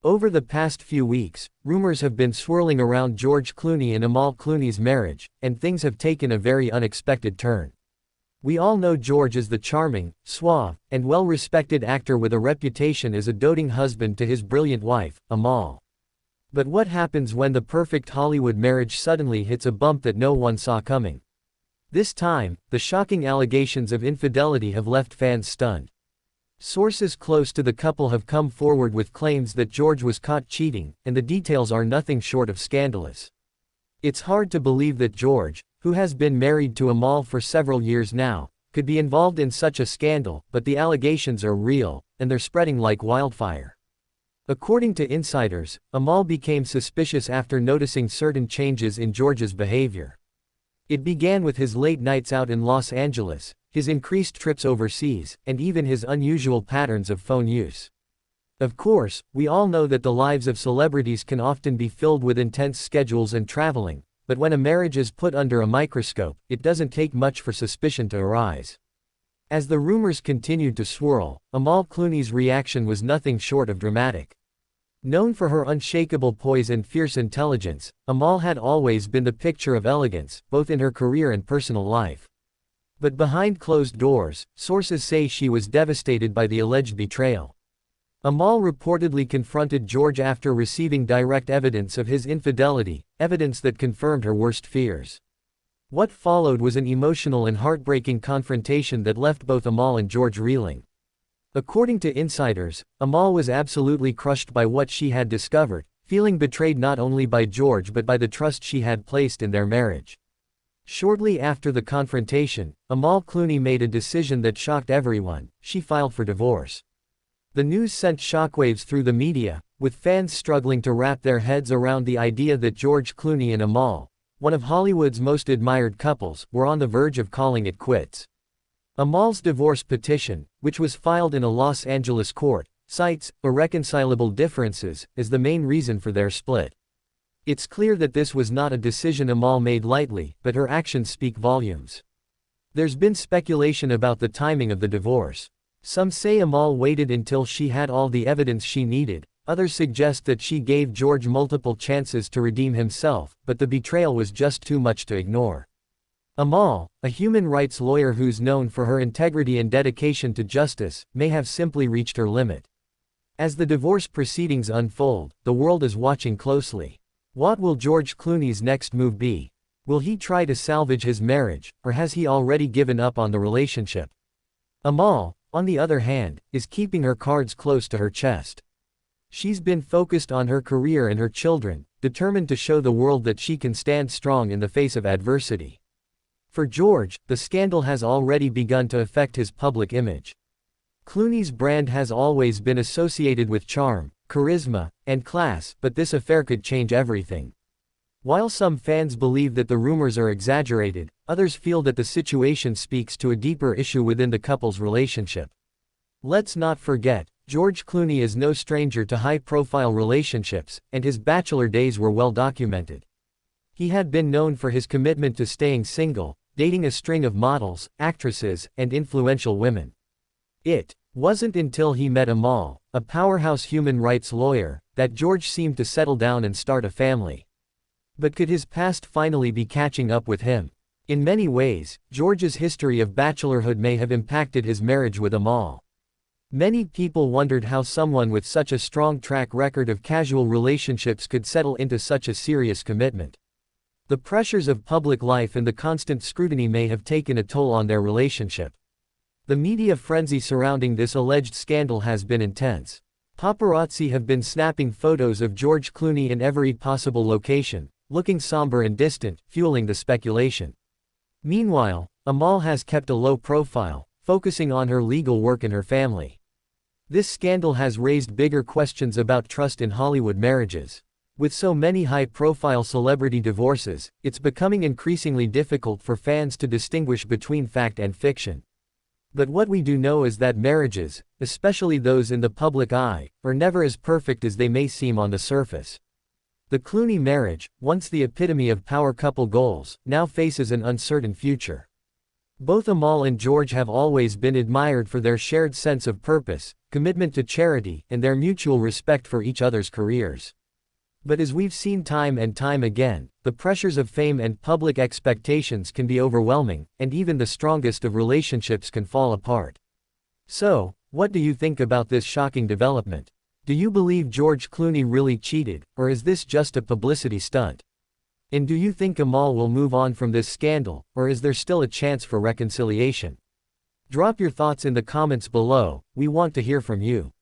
Over the past few weeks, rumors have been swirling around George Clooney and Amal Clooney's marriage, and things have taken a very unexpected turn. We all know George as the charming, suave, and well-respected actor with a reputation as a doting husband to his brilliant wife, Amal. But what happens when the perfect Hollywood marriage suddenly hits a bump that no one saw coming? This time, the shocking allegations of infidelity have left fans stunned. Sources close to the couple have come forward with claims that George was caught cheating, and the details are nothing short of scandalous. It's hard to believe that George, who has been married to Amal for several years now, could be involved in such a scandal, but the allegations are real, and they're spreading like wildfire. According to insiders, Amal became suspicious after noticing certain changes in George's behavior. It began with his late nights out in Los Angeles, his increased trips overseas, and even his unusual patterns of phone use. Of course, we all know that the lives of celebrities can often be filled with intense schedules and traveling, but when a marriage is put under a microscope, it doesn't take much for suspicion to arise. As the rumors continued to swirl, Amal Clooney's reaction was nothing short of dramatic. Known for her unshakable poise and fierce intelligence, Amal had always been the picture of elegance, both in her career and personal life. But behind closed doors, sources say she was devastated by the alleged betrayal. Amal reportedly confronted George after receiving direct evidence of his infidelity, evidence that confirmed her worst fears. What followed was an emotional and heartbreaking confrontation that left both Amal and George reeling. According to insiders, Amal was absolutely crushed by what she had discovered, feeling betrayed not only by George but by the trust she had placed in their marriage. Shortly after the confrontation, Amal Clooney made a decision that shocked everyone: she filed for divorce. The news sent shockwaves through the media, with fans struggling to wrap their heads around the idea that George Clooney and Amal, one of Hollywood's most admired couples, were on the verge of calling it quits. Amal's divorce petition, which was filed in a Los Angeles court, cites irreconcilable differences as the main reason for their split. It's clear that this was not a decision Amal made lightly, but her actions speak volumes. There's been speculation about the timing of the divorce. Some say Amal waited until she had all the evidence she needed, others suggest that she gave George multiple chances to redeem himself, but the betrayal was just too much to ignore. Amal, a human rights lawyer who's known for her integrity and dedication to justice, may have simply reached her limit. As the divorce proceedings unfold, the world is watching closely. What will George Clooney's next move be? Will he try to salvage his marriage, or has he already given up on the relationship? Amal, on the other hand, is keeping her cards close to her chest. She's been focused on her career and her children, determined to show the world that she can stand strong in the face of adversity. For George, the scandal has already begun to affect his public image. Clooney's brand has always been associated with charm, charisma, and class, but this affair could change everything. While some fans believe that the rumors are exaggerated, others feel that the situation speaks to a deeper issue within the couple's relationship. Let's not forget, George Clooney is no stranger to high-profile relationships, and his bachelor days were well documented. He had been known for his commitment to staying single, dating a string of models, actresses, and influential women. It wasn't until he met Amal, a powerhouse human rights lawyer, that George seemed to settle down and start a family. But could his past finally be catching up with him? In many ways, George's history of bachelorhood may have impacted his marriage with Amal. Many people wondered how someone with such a strong track record of casual relationships could settle into such a serious commitment. The pressures of public life and the constant scrutiny may have taken a toll on their relationship. The media frenzy surrounding this alleged scandal has been intense. Paparazzi have been snapping photos of George Clooney in every possible location, looking somber and distant, fueling the speculation. Meanwhile, Amal has kept a low profile, focusing on her legal work and her family. This scandal has raised bigger questions about trust in Hollywood marriages. With so many high-profile celebrity divorces, it's becoming increasingly difficult for fans to distinguish between fact and fiction. But what we do know is that marriages, especially those in the public eye, are never as perfect as they may seem on the surface. The Clooney marriage, once the epitome of power couple goals, now faces an uncertain future. Both Amal and George have always been admired for their shared sense of purpose, commitment to charity, and their mutual respect for each other's careers. But as we've seen time and time again, the pressures of fame and public expectations can be overwhelming, and even the strongest of relationships can fall apart. So, what do you think about this shocking development? Do you believe George Clooney really cheated, or is this just a publicity stunt? And do you think Amal will move on from this scandal, or is there still a chance for reconciliation? Drop your thoughts in the comments below, we want to hear from you.